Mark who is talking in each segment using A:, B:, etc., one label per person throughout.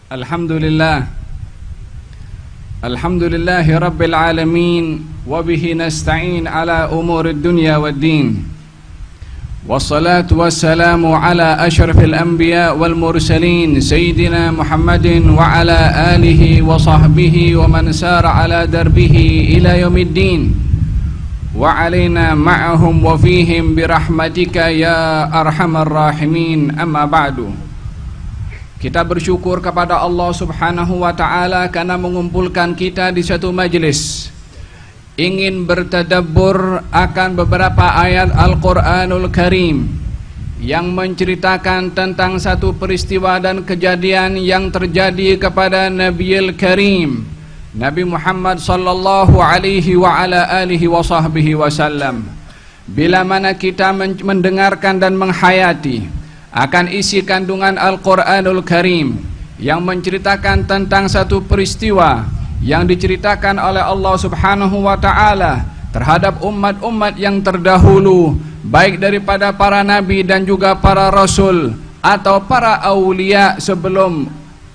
A: Alhamdulillah Alhamdulillahi Rabbil Alamin Wabihi nasta'in ala umurid dunya wad din. Wassalatu wassalamu ala ashrafil anbiya wal mursalin Sayyidina Muhammadin wa ala alihi wa sahbihi wa man sara ala darbihi ila yaumiddin. Wa alaina ma'ahum wa fihim birahmatika ya arhamar rahimin. Amma ba'du. Kita bersyukur kepada Allah Subhanahu wa ta'ala karena mengumpulkan kita di satu majlis ingin bertadabbur akan beberapa ayat Al-Quranul Karim yang menceritakan tentang satu peristiwa dan kejadian yang terjadi kepada Nabiul Karim Nabi Muhammad sallallahu alaihi wa ala alihi wa sahbihi wasallam. Bila mana kita mendengarkan dan menghayati akan isi kandungan Al-Quranul Karim yang menceritakan tentang satu peristiwa yang diceritakan oleh Allah Subhanahu wa ta'ala terhadap umat-umat yang terdahulu, baik daripada para nabi dan juga para rasul atau para aulia sebelum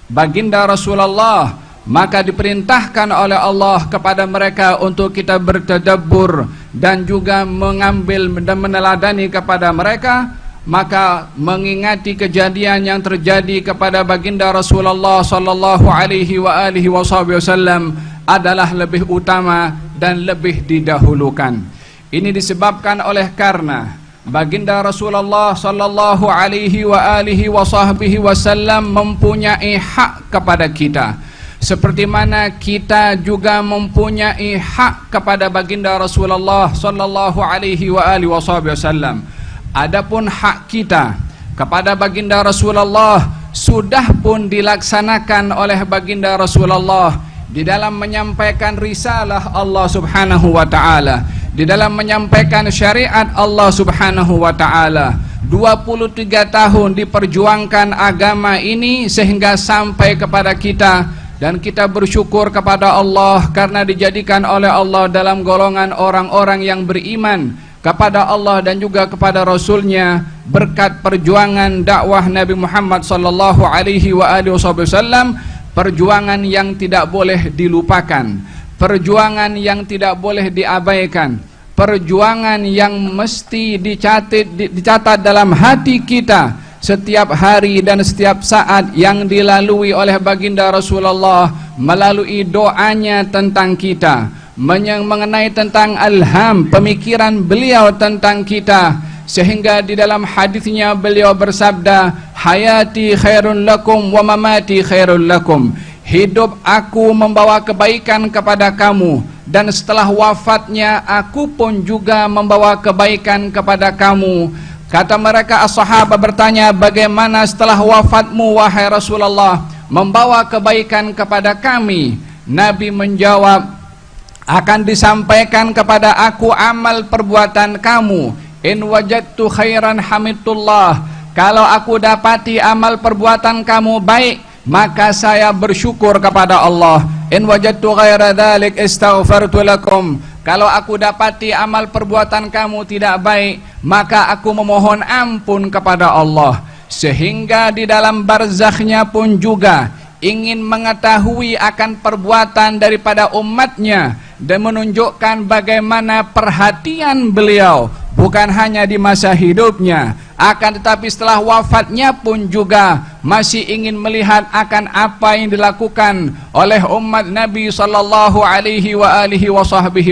A: baginda Rasulullah, maka diperintahkan oleh Allah kepada mereka untuk kita bertadabbur dan juga mengambil dan meneladani kepada mereka. Maka mengingati kejadian yang terjadi kepada baginda Rasulullah sallallahu alaihi wa alihi wasallam adalah lebih utama dan lebih didahulukan. Ini disebabkan oleh karena baginda Rasulullah sallallahu alaihi wa alihi wasallam mempunyai hak kepada kita, seperti mana kita juga mempunyai hak kepada baginda Rasulullah sallallahu alaihi wa alihi wasallam. Adapun hak kita kepada baginda Rasulullah sudah pun dilaksanakan oleh baginda Rasulullah di dalam menyampaikan risalah Allah Subhanahu wa ta'ala, di dalam menyampaikan syariat Allah Subhanahu wa ta'ala. 23 tahun diperjuangkan agama ini sehingga sampai kepada kita, dan kita bersyukur kepada Allah karena dijadikan oleh Allah dalam golongan orang-orang yang beriman kepada Allah dan juga kepada Rasulnya berkat perjuangan dakwah Nabi Muhammad sallallahu alaihi wa alihi wasallam, perjuangan yang tidak boleh dilupakan, perjuangan yang tidak boleh diabaikan, perjuangan yang mesti dicatat dalam hati kita setiap hari dan setiap saat yang dilalui oleh baginda Rasulullah melalui doanya tentang kita, mengenai tentang alham, pemikiran beliau tentang kita, sehingga di dalam hadisnya beliau bersabda, hayati khairun lakum wa mamati khairun lakum. Hidup aku membawa kebaikan kepada kamu, dan setelah wafatnya aku pun juga membawa kebaikan kepada kamu. Kata mereka as-sahabah bertanya, bagaimana setelah wafatmu wahai Rasulullah membawa kebaikan kepada kami? Nabi menjawab, akan disampaikan kepada aku amal perbuatan kamu. In wajadtu khairan hamidullah. Kalau aku dapati amal perbuatan kamu baik, maka saya bersyukur kepada Allah. In wajadtu ghaira dzalik istaghfartu lakum. Kalau aku dapati amal perbuatan kamu tidak baik, maka aku memohon ampun kepada Allah. Sehingga di dalam barzakhnya pun juga ingin mengetahui akan perbuatan daripada umatnya dan menunjukkan bagaimana perhatian beliau bukan hanya di masa hidupnya, akan tetapi setelah wafatnya pun juga masih ingin melihat akan apa yang dilakukan oleh umat Nabi sallallahu alaihi wa alihi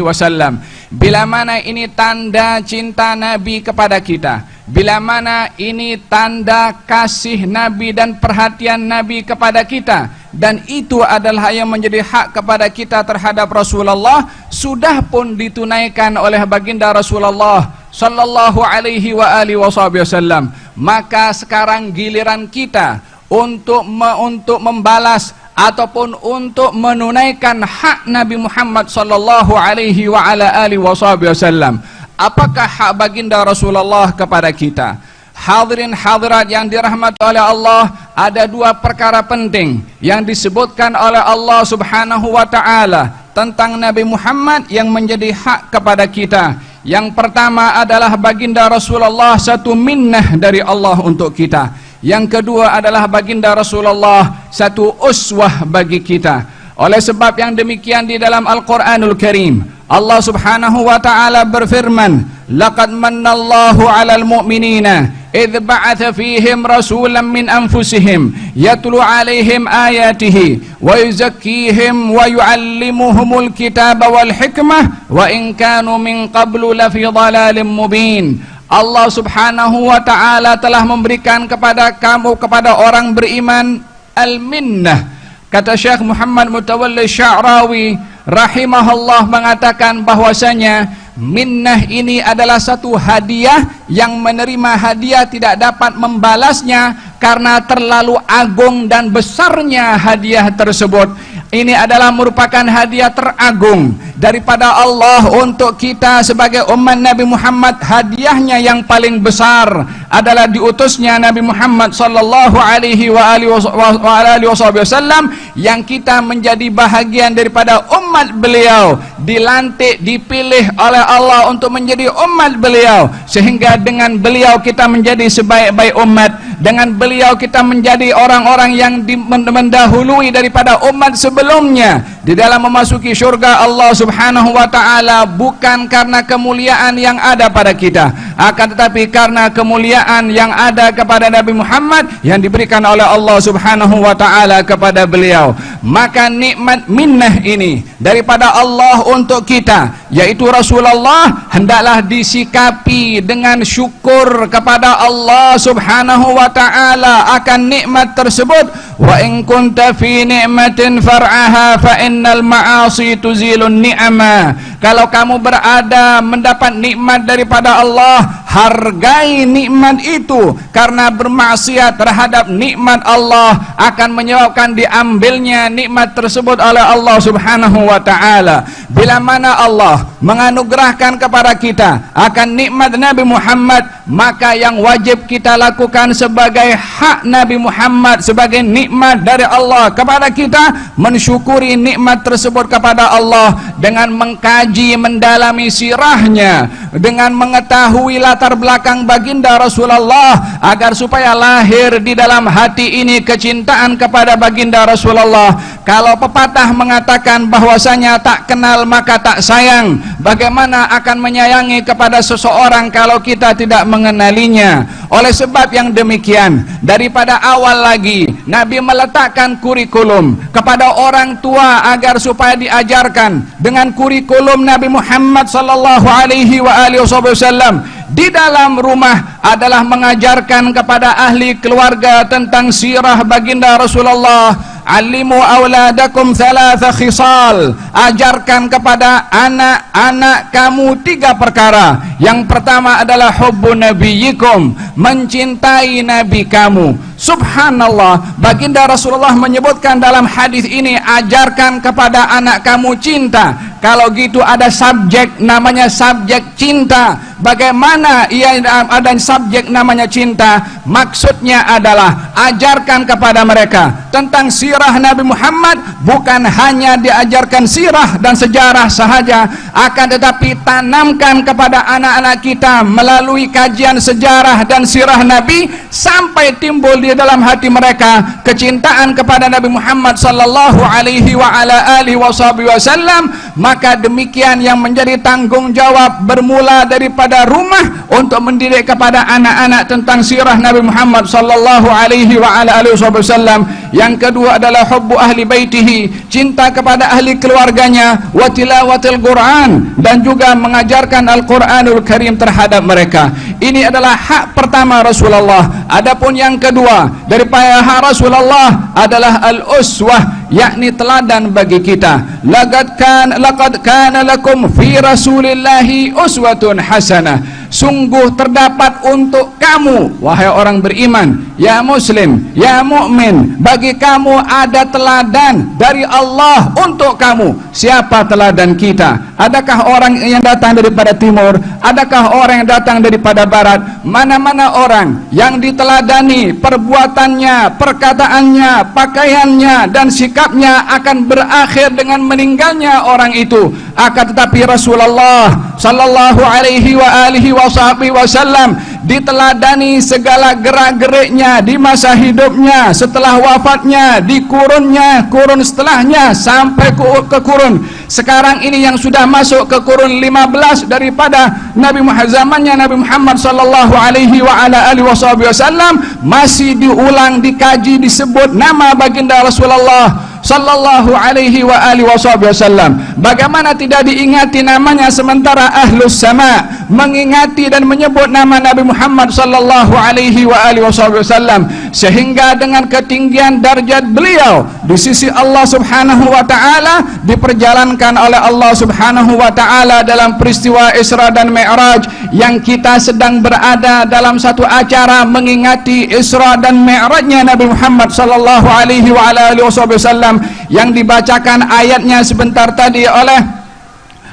A: wasallam. Bila mana ini tanda cinta Nabi kepada kita, bila mana ini tanda kasih Nabi dan perhatian Nabi kepada kita, dan itu adalah yang menjadi hak kepada kita terhadap Rasulullah, sudah pun ditunaikan oleh baginda Rasulullah sallallahu alaihi wa alihi wasallam. Maka sekarang giliran kita untuk membalas ataupun untuk menunaikan hak Nabi Muhammad sallallahu alaihi wa ala alihi wasallam. Apakah hak baginda Rasulullah kepada kita? Hadirin hadirat yang dirahmati oleh Allah, ada dua perkara penting yang disebutkan oleh Allah Subhanahu wa ta'ala tentang Nabi Muhammad yang menjadi hak kepada kita. Yang pertama adalah baginda Rasulullah satu minnah dari Allah untuk kita. Yang kedua adalah baginda Rasulullah satu uswah bagi kita. Oleh sebab yang demikian di dalam Al-Quranul Karim, Allah Subhanahu wa ta'ala berfirman, "Laqad mannallahu 'alal mu'minina idh ba'atha fihim rasulan min anfusihim yatlu 'alaihim ayatihi wa yuzakkihim wa yu'allimuhumul kitaba wal hikmah wa in kanu min qablu lafi dhalalin mubin." Allah Subhanahu wa ta'ala telah memberikan kepada kamu, kepada orang beriman, al-minnah. Kata Syekh Muhammad Mutawalli Sya'rawi rahimahullah mengatakan bahwasanya minnah ini adalah satu hadiah yang menerima hadiah tidak dapat membalasnya karena terlalu agung dan besarnya hadiah tersebut. Ini adalah merupakan hadiah teragung daripada Allah untuk kita sebagai umat Nabi Muhammad. Hadiahnya yang paling besar adalah diutusnya Nabi Muhammad sallallahu alaihi wasallam, yang kita menjadi bahagian daripada umat beliau, dilantik, dipilih oleh Allah untuk menjadi umat beliau, sehingga dengan beliau kita menjadi sebaik-baik umat, dengan beliau kita menjadi orang-orang yang mendahului daripada umat sebelumnya di dalam memasuki syurga Allah Subhanahu wa ta'ala, bukan karena kemuliaan yang ada pada kita, akan tetapi karena kemuliaan yang ada kepada Nabi Muhammad yang diberikan oleh Allah Subhanahu wa ta'ala kepada beliau. Maka nikmat minnah ini daripada Allah untuk kita, yaitu Rasulullah, hendaklah disikapi dengan syukur kepada Allah Subhanahu wa ta'ala akan nikmat tersebut. Wa in kunta fi ni'matin far'aha fa innal ma'asi tuzilun ni'ama. Kalau kamu berada mendapat nikmat daripada Allah, hargai nikmat itu, karena bermaksiat terhadap nikmat Allah akan menyebabkan diambilnya nikmat tersebut oleh Allah Subhanahu wa ta'ala. Bila mana Allah menganugerahkan kepada kita akan nikmat Nabi Muhammad, maka yang wajib kita lakukan sebagai hak Nabi Muhammad, sebagai nikmat dari Allah kepada kita, mensyukuri nikmat tersebut kepada Allah dengan mengkaji, mendalami sirahnya, dengan mengetahui latar belakang baginda Rasulullah, agar supaya lahir di dalam hati ini kecintaan kepada baginda Rasulullah. Kalau pepatah mengatakan bahwasanya tak kenal maka tak sayang, bagaimana akan menyayangi kepada seseorang kalau kita tidak mengenalinya? Oleh sebab yang demikian, daripada awal lagi Nabi meletakkan kurikulum kepada orang tua agar supaya diajarkan dengan kurikulum Nabi Muhammad sallallahu alaihi wasallam. Di dalam rumah adalah mengajarkan kepada ahli keluarga tentang sirah baginda Rasulullah. Alimu auladakum thalatha khisal. Ajarkan kepada anak-anak kamu 3 perkara. Yang pertama adalah hubbu nabiyikum, mencintai nabi kamu. Subhanallah, baginda Rasulullah menyebutkan dalam hadis ini, ajarkan kepada anak kamu cinta. Kalau gitu ada subjek namanya subjek cinta. Bagaimana ia ada subjek namanya cinta? Maksudnya adalah ajarkan kepada mereka tentang sirah Nabi Muhammad, bukan hanya diajarkan sirah dan sejarah sahaja, akan tetapi tanamkan kepada anak-anak kita melalui kajian sejarah dan sirah Nabi, sampai timbul di dalam hati mereka kecintaan kepada Nabi Muhammad sallallahu alaihi wasallam. Maka demikian yang menjadi tanggung jawab bermula daripada rumah untuk mendidik kepada anak-anak tentang sirah Nabi Muhammad sallallahu alaihi wasallam. Yang kedua adalah hubbu ahli baitihi, cinta kepada ahli keluarganya, wa tilawatil Quran, dan juga mengajarkan Al-Quranul Karim terhadap mereka. Ini adalah hak pertama Rasulullah. Adapun yang kedua daripada hak Rasulullah adalah al-uswah, yakni teladan bagi kita. Laqad kana lakum fi Rasulillahi uswatun hasanah. Sungguh terdapat untuk kamu, wahai orang beriman, ya muslim, ya mukmin, bagi kamu ada teladan dari Allah untuk kamu. Siapa teladan kita? Adakah orang yang datang daripada timur? Adakah orang yang datang daripada barat? Mana-mana orang yang diteladani perbuatannya, perkataannya, pakaiannya, dan sikapnya akan berakhir dengan meninggalnya orang itu. Akan tetapi Rasulullah sallallahu alaihi wasallam, diteladani segala gerak-geriknya di masa hidupnya, setelah wafatnya, di kurun setelahnya, sampai ke kurun sekarang ini yang sudah masuk ke kurun 15 daripada Nabi Muhammad, zamannya Nabi Muhammad sallallahu alaihi wasallam, masih diulang, dikaji, disebut nama baginda Rasulullah sallallahu alaihi wasallam. Bagaimana tidak diingati namanya, sementara ahlus sama mengingati dan menyebut nama Nabi Muhammad sallallahu alaihi wasallam, sehingga dengan ketinggian darjat beliau di sisi Allah subhanahu wa ta'ala diperjalankan oleh Allah subhanahu wa ta'ala dalam peristiwa Isra dan Mi'raj, yang kita sedang berada dalam satu acara mengingati Isra dan Mi'rajnya Nabi Muhammad sallallahu alaihi wasallam, yang dibacakan ayatnya sebentar tadi oleh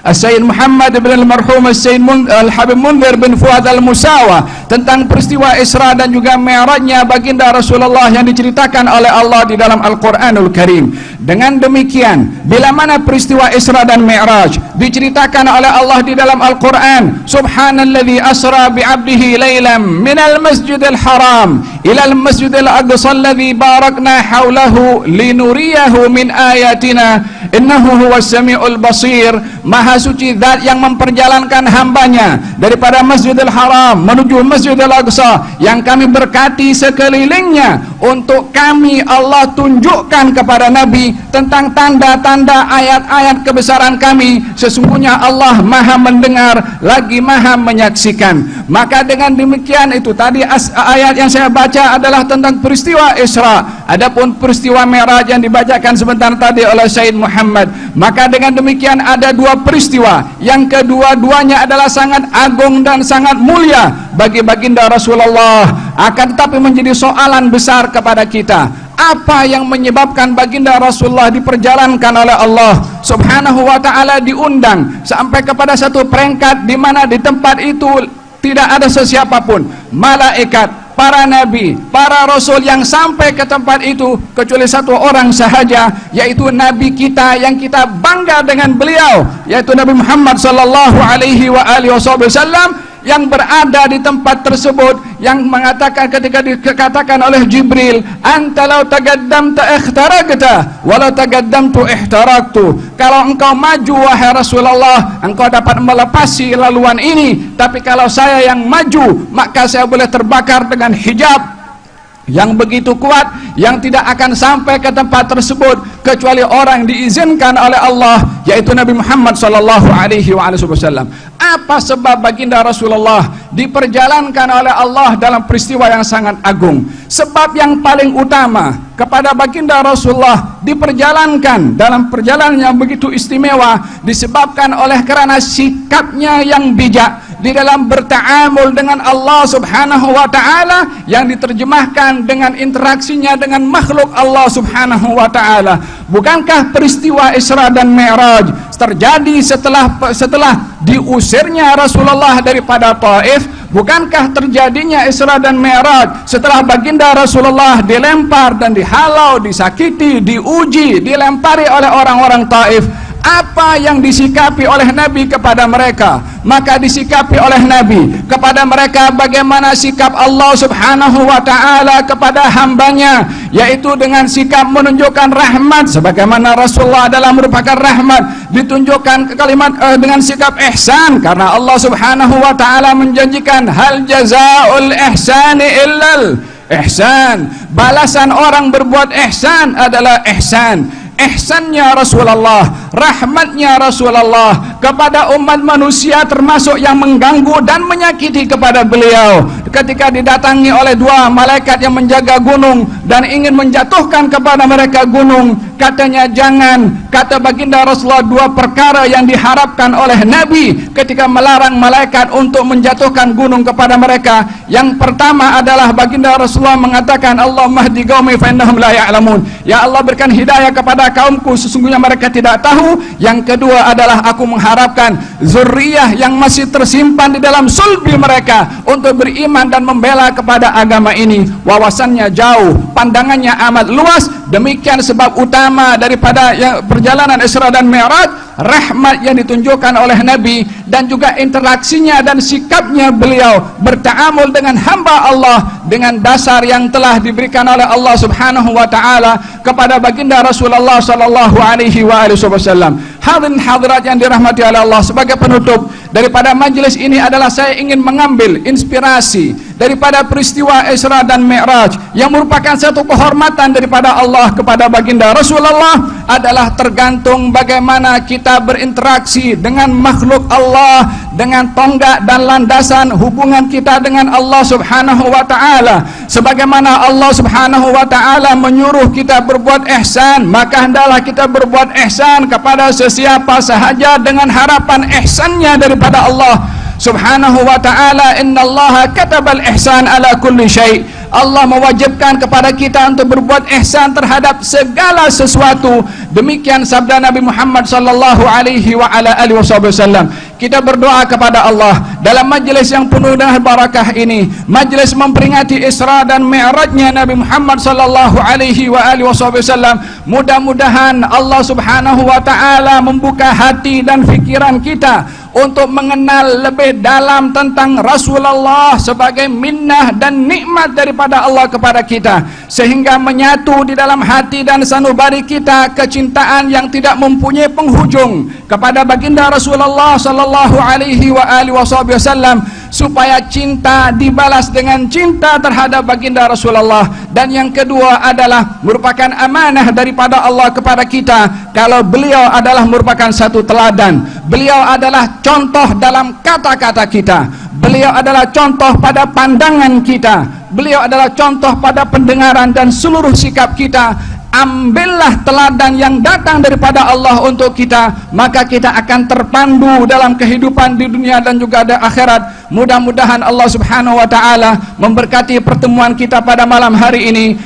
A: Sayyid Muhammad bin al-Marhum Sayyid Al-Habib Munzir bin Fuad Al-Musawa, tentang peristiwa Isra dan juga Mi'rajnya baginda Rasulullah yang diceritakan oleh Allah di dalam Al-Quranul Karim. Dengan demikian, bila mana peristiwa Isra dan Mi'raj diceritakan oleh Allah di dalam Al-Quran, subhanalladzi asra bi'abdihi laylan minal masjidil haram ilal masjidil aqsa alladzi barakna hawlahu linuriyahu min ayatina innahu huwas sami'ul basir. Maha suci zat yang memperjalankan hambanya daripada Masjidil Haram menuju Masjidil Aqsa, yang kami berkati sekelilingnya untuk kami Allah tunjukkan kepada Nabi tentang tanda-tanda ayat-ayat kebesaran kami. Sesungguhnya Allah maha mendengar lagi maha menyaksikan. Maka dengan demikian, itu tadi ayat yang saya baca adalah tentang peristiwa Isra. Adapun peristiwa Mi'raj yang dibacakan sebentar tadi oleh Sayyid Muhammad, maka dengan demikian ada dua peristiwa yang kedua-duanya adalah sangat agung dan sangat mulia bagi baginda Rasulullah. Akan tetapi menjadi soalan besar kepada kita, apa yang menyebabkan baginda Rasulullah diperjalankan oleh Allah subhanahu wa ta'ala, diundang sampai kepada satu peringkat di mana di tempat itu tidak ada sesiapapun, malaikat, para nabi, para rasul yang sampai ke tempat itu kecuali satu orang sahaja, yaitu nabi kita yang kita bangga dengan beliau, yaitu Nabi Muhammad sallallahu alaihi wasallam, yang berada di tempat tersebut, yang mengatakan ketika dikatakan oleh Jibril, anta law taqaddamta ihtaraqta walau taqaddamtu ihtaraqtu, kalau engkau maju wahai Rasulullah engkau dapat melepasi laluan ini, tapi kalau saya yang maju maka saya boleh terbakar dengan hijab yang begitu kuat yang tidak akan sampai ke tempat tersebut kecuali orang diizinkan oleh Allah, yaitu Nabi Muhammad sallallahu alaihi wasallam. Apa sebab baginda Rasulullah diperjalankan oleh Allah dalam peristiwa yang sangat agung? Sebab yang paling utama kepada baginda Rasulullah diperjalankan dalam perjalanan yang begitu istimewa disebabkan oleh karena sikapnya yang bijak di dalam berta'amul dengan Allah subhanahu wa ta'ala, yang diterjemahkan dengan interaksinya dengan makhluk Allah subhanahu wa ta'ala. Bukankah peristiwa Isra dan Mi'raj terjadi setelah diusirnya Rasulullah daripada Taif? Bukankah terjadinya Isra dan Mi'raj setelah baginda Rasulullah dilempar dan dihalau, disakiti, diuji, dilempari oleh orang-orang Taif? Apa yang disikapi oleh Nabi kepada mereka? Maka disikapi oleh Nabi kepada mereka bagaimana sikap Allah subhanahu wa ta'ala kepada hambanya, yaitu dengan sikap menunjukkan rahmat, sebagaimana Rasulullah adalah merupakan rahmat, ditunjukkan kalimat dengan sikap ihsan, karena Allah subhanahu wa ta'ala menjanjikan hal jazaa'ul ihsani illal ihsan, balasan orang berbuat ihsan adalah ihsan. Ihsannya Rasulullah, rahmatnya Rasulullah kepada umat manusia termasuk yang mengganggu dan menyakiti kepada beliau. Ketika didatangi oleh dua malaikat yang menjaga gunung dan ingin menjatuhkan kepada mereka gunung, katanya jangan. Kata baginda Rasulullah dua perkara yang diharapkan oleh Nabi ketika melarang malaikat untuk menjatuhkan gunung kepada mereka. Yang pertama adalah baginda Rasulullah mengatakan, Allahumma hdi qaumi fa innahum la ya'lamun. Ya Allah, berikan hidayah kepada kaumku, sesungguhnya mereka tidak tahu. jauh. Yang kedua adalah aku mengharapkan zuriyah yang masih tersimpan di dalam sulbi mereka untuk beriman dan membela kepada agama ini. Wawasannya jauh, pandangannya amat luas. Demikian sebab utama daripada perjalanan Isra dan Mi'raj, rahmat yang ditunjukkan oleh Nabi dan juga interaksinya dan sikapnya beliau berta'amul dengan hamba Allah dengan dasar yang telah diberikan oleh Allah Subhanahu wa taala kepada baginda Rasulullah sallallahu alaihi wasallam. Hadirin hadirat yang dirahmati oleh Allah, sebagai penutup daripada majlis ini adalah saya ingin mengambil inspirasi daripada peristiwa Isra dan Mi'raj yang merupakan satu kehormatan daripada Allah kepada baginda Rasulullah, adalah tergantung bagaimana kita berinteraksi dengan makhluk Allah, dengan tonggak dan landasan hubungan kita dengan Allah Subhanahu wa taala. Sebagaimana Allah Subhanahu wa taala menyuruh kita berbuat ihsan, maka hendaklah kita berbuat ihsan kepada sesiapa sahaja dengan harapan ihsannya daripada Allah Subhanahu wa ta'ala. Innallaha katabal ihsan ala kulli syai'. Allah mewajibkan kepada kita untuk berbuat ihsan terhadap segala sesuatu. Demikian sabda Nabi Muhammad sallallahu alaihi wa ala alihi wasallam. Kita berdoa kepada Allah dalam majlis yang penuh dengan barakah ini, majlis memperingati Isra dan Mi'rajnya Nabi Muhammad sallallahu alaihi wa alihi wasallam. Mudah-mudahan Allah Subhanahu wa taala membuka hati dan fikiran kita untuk mengenal lebih dalam tentang Rasulullah sebagai minnah dan nikmat daripada Allah kepada kita, sehingga menyatu di dalam hati dan sanubari kita kecintaan yang tidak mempunyai penghujung kepada baginda Rasulullah sallallahu alaihi wa alihi wasallam, supaya cinta dibalas dengan cinta terhadap baginda Rasulullah. Dan yang kedua adalah merupakan amanah daripada Allah kepada kita, kalau beliau adalah merupakan satu teladan, beliau adalah contoh dalam kata-kata kita, beliau adalah contoh pada pandangan kita, beliau adalah contoh pada pendengaran dan seluruh sikap kita. Ambillah teladan yang datang daripada Allah untuk kita, maka kita akan terpandu dalam kehidupan di dunia dan juga di akhirat. Mudah-mudahan Allah Subhanahu wa taala memberkati pertemuan kita pada malam hari ini,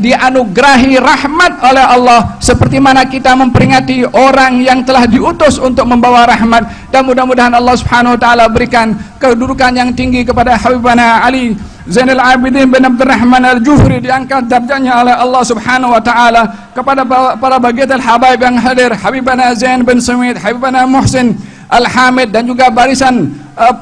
A: dianugerahi rahmat oleh Allah seperti mana kita memperingati orang yang telah diutus untuk membawa rahmat. Dan mudah-mudahan Allah Subhanahu wa taala berikan kedudukan yang tinggi kepada Habibana Ali Zainal Abidin bin Abdurrahman Al-Jufri, diangkat darjahnya oleh Allah Subhanahu wa taala. Kepada para bagiatul habaib yang hadir, Habibana Zain bin Sumit, Habibana Muhsin Al-Hamid, dan juga barisan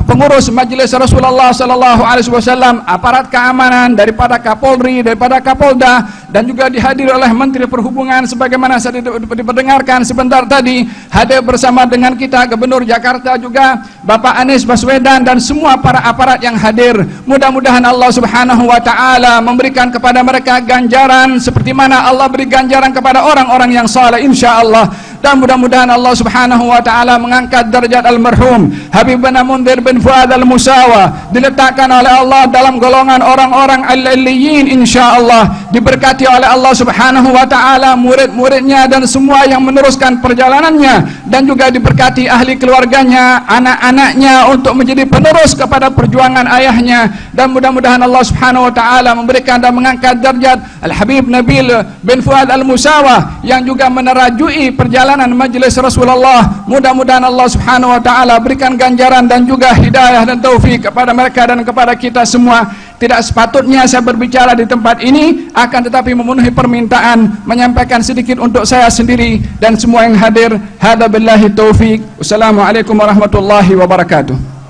A: pengurus Majelis Rasulullah sallallahu alaihi wasallam, aparat keamanan daripada Kapolri, daripada Kapolda, dan juga dihadiri oleh Menteri Perhubungan sebagaimana saya diperdengarkan sebentar tadi. Hadir bersama dengan kita Gubernur Jakarta juga Bapak Anies Baswedan dan semua para aparat yang hadir. Mudah-mudahan Allah Subhanahu wa taala memberikan kepada mereka ganjaran seperti mana Allah beri ganjaran kepada orang-orang yang saleh insyaallah. Dan mudah-mudahan Allah Subhanahu wa taala mengangkat derajat almarhum Habib bin Mundir bin Fuad Al-Musawa, diletakkan oleh Allah dalam golongan orang-orang al-aliyin insyaallah, diberkati oleh Allah Subhanahu wa taala murid-muridnya dan semua yang meneruskan perjalanannya, dan juga diberkati ahli keluarganya, anak-anaknya untuk menjadi penerus kepada perjuangan ayahnya. Dan mudah-mudahan Allah Subhanahu wa taala memberikan dan mengangkat derajat Al-Habib Nabil bin Fuad Al-Musawa yang juga menerajui perjalanan Majelis Rasulullah. Mudah-mudahan Allah Subhanahu wa taala berikan ganjaran dan juga hidayah dan taufik kepada mereka dan kepada kita semua. Tidak sepatutnya saya berbicara di tempat ini, akan tetapi memenuhi permintaan menyampaikan sedikit untuk saya sendiri dan semua yang hadir. Hadza billahi taufik. Wassalamualaikum warahmatullahi wabarakatuh.